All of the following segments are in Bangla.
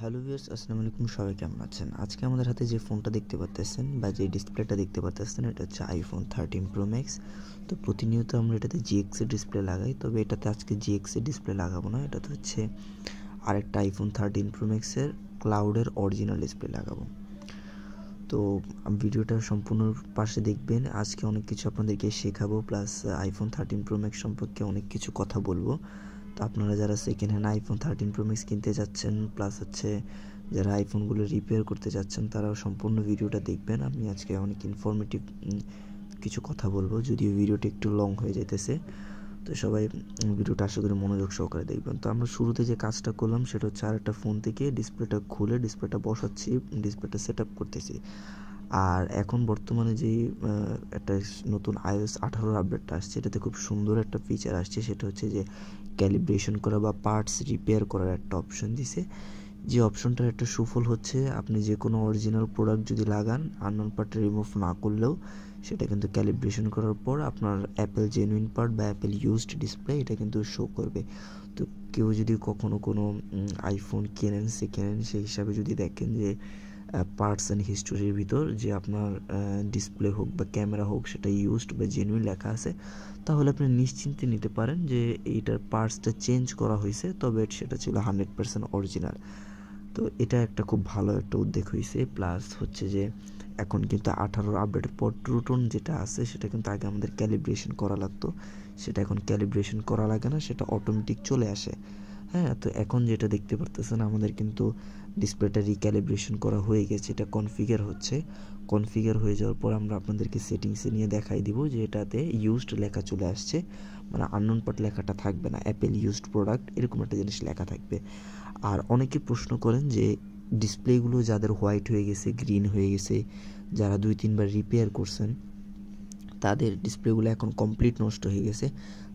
হ্যালো ভিউয়ার্স, আসসালামু আলাইকুম। সবাই কেমন আছেন? আজকে আমাদের হাতে যে ফোনটা দেখতে পারতেছেন বা যে ডিসপ্লেটা দেখতে পারতেছেন এটা হচ্ছে আইফোন 13 প্রো ম্যাক্স। তো প্রতিনিয়ত আমরা এটাতে জিএক্স এর ডিসপ্লে লাগাই, তবে এটাতে আজকে জিএক্স এর ডিসপ্লে লাগাবো না। এটাতে হচ্ছে আরেকটা আইফোন 13 প্রো ম্যাক্সের ক্লাউডের অরিজিনাল ডিসপ্লে লাগাবো। তো ভিডিওটা সম্পূর্ণ পাশে দেখবেন। আজকে অনেক কিছু আপনাদেরকে শেখাবো, প্লাস আইফোন 13 প্রো ম্যাক্স সম্পর্কে অনেক কিছু কথা বলবো। তো আপনারা যারা second hand iPhone 13 pro max কিনতে যাচ্ছেন, প্লাস হচ্ছে যারা আইফোনগুলো রিপেয়ার করতে যাচ্ছেন, তারাও সম্পূর্ণ ভিডিওটা দেখবেন। আমি আজকে অনেক ইনফরমেটিভ কিছু কথা বলবো, যদিও ভিডিওটা একটু লং হয়ে যেতেছে। তো সবাই ভিডিওটা আশা করি মনোযোগ সহকারে দেখবেন। তো আমরা শুরুতে যে কাজটা করলাম সেটা হচ্ছে আরেকটা ফোন থেকে ডিসপ্লেটা খুলে ডিসপ্লেটা বসাচ্ছি, ডিসপ্লেটা সেট আপ করতেছি। আর এখন বর্তমানে যেই একটা নতুন iOS 18 আপডেটটা আসছে, এটাতে খুব সুন্দর একটা ফিচার আসছে। সেটা হচ্ছে যে ক্যালিব্রেশন করা বা পার্টস রিপেয়ার করার একটা অপশন দিছে। যে অপশনটার একটা সুফল হচ্ছে, আপনি যে কোনো অরিজিনাল প্রোডাক্ট যদি লাগান, আননোন পার্ট রিমুভ না করলেও সেটা কিন্তু ক্যালিব্রেশন করার পর আপনার অ্যাপেল জেনুইন পার্ট বা অ্যাপেল ইউজড ডিসপ্লে এটা কিন্তু শো করবে। তো কেউ যদি কখনো কোনো আইফোন কেনেন, সেকেন্ড, সেই হিসাবে যদি দেখেন যে পার্টস অ্যান্ড হিস্টোরির ভিতর যে আপনার ডিসপ্লে হোক বা ক্যামেরা হোক সেটা ইউজড বা জেনুইন লেখা আছে, তাহলে আপনি নিশ্চিন্তে নিতে পারেন যে এইটার পার্টসটা চেঞ্জ করা হয়েছে, তবে সেটা ছিল 100% অরিজিনাল। তো এটা একটা খুব ভালো একটা উদ্যোগ হয়েছে। প্লাস হচ্ছে যে এখন কিন্তু 18 আপডেটের পর ট্রুটোন যেটা আছে সেটা কিন্তু আগে আমাদের ক্যালিব্রেশন করা লাগতো, সেটা এখন ক্যালিব্রেশন করা লাগে না, সেটা অটোমেটিক চলে আসে। হ্যাঁ, তো এখন যেটা দেখতে পারতেছেন আমাদের কিন্তু ডিসপ্লেটা রিক্যালিব্রেশন করা হয়ে গেছে, এটা কনফিগার হচ্ছে। কনফিগার হয়ে যাওয়ার পর আমরা আপনাদেরকে সেটিংসে নিয়ে দেখাই দিব যে এটাতে ইউজড লেখা চলে আসছে, মানে আননোন পার্ট লেখাটা থাকবে না, অ্যাপেল ইউজড প্রোডাক্ট এরকম একটা জিনিস লেখা থাকবে। আর অনেকে প্রশ্ন করেন যে ডিসপ্লেগুলো যাদের হোয়াইট হয়ে গেছে, গ্রিন হয়ে গেছে, যারা 2-3 বার রিপেয়ার করছেন, তাদের ডিসপ্লেগুলো এখন কমপ্লিট নষ্ট হয়ে গেছে,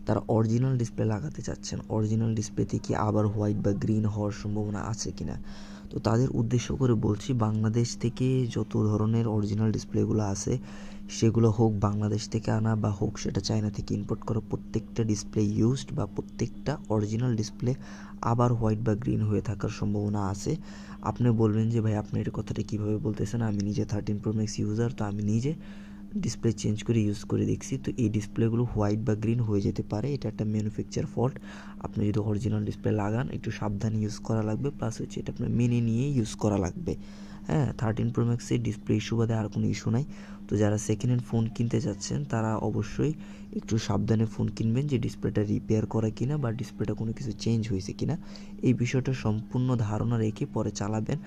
তারা অরিজিনাল ডিসপ্লে লাগাতে চাচ্ছেন। অরিজিনাল ডিসপ্লেতে কি আবার হোয়াইট বা গ্রিন হওয়ার সম্ভাবনা আছে কিনা? তো তাদের উদ্দেশ্য করে বলছি, বাংলাদেশ থেকে যত ধরনের অরিজিনাল ডিসপ্লেগুলো আছে, সেগুলো হোক বাংলাদেশ থেকে আনা বা হোক সেটা চায়না থেকে ইম্পোর্ট করা, প্রত্যেকটা ডিসপ্লে ইউজড বা প্রত্যেকটা অরিজিনাল ডিসপ্লে আবার হোয়াইট বা গ্রিন হয়ে থাকার সম্ভাবনা আছে। আপনি বলবেন যে ভাই আপনি এই কথাটা কীভাবে বলতেছেন? আমি নিজে 13 প্রো ম্যাক্স ইউজার, তো আমি নিজে ডিসপ্লে চেঞ্জ করে ইউজ করে দেখছি। তো এই ডিসপ্লেগুলো হোয়াইট বা গ্রিন হয়ে যেতে পারে, এটা একটা ম্যানুফ্যাকচার ফল্ট। আপনি যদি অরিজিনাল ডিসপ্লে লাগান, একটু সাবধানে ইউজ করা লাগবে, প্লাস হচ্ছে এটা আপনার মেনে নিয়ে ইউজ করা লাগবে। হ্যাঁ, 13 প্রো ম্যাক্সের ডিসপ্লে ইস্যু বাদে আর কোনো ইস্যু নাই। তো যারা সেকেন্ড হ্যান্ড ফোন কিনতে যাচ্ছেন, তারা অবশ্যই একটু সাবধানে ফোন কিনবেন যে ডিসপ্লেটা রিপেয়ার করা কিনা বা ডিসপ্লেটা কোনো কিছু চেঞ্জ হয়েছে কিনা, এই বিষয়টা সম্পূর্ণ ধারণা রেখে পরে চালাবেন।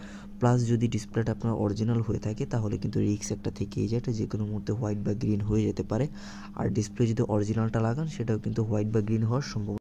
প্লাস যদি ডিসপ্লেটা আপনার অরিজিনাল হয়ে থাকে, তাহলে কিন্তু রিস্ক একটা থেকেই যায়, এটা যে কোনো মুহূর্তে হোয়াইট বা গ্রিন হয়ে যেতে পারে। আর ডিসপ্লে যদি অরিজিনালটা লাগান, সেটাও কিন্তু হোয়াইট বা গ্রিন হওয়ার সম্ভাবনা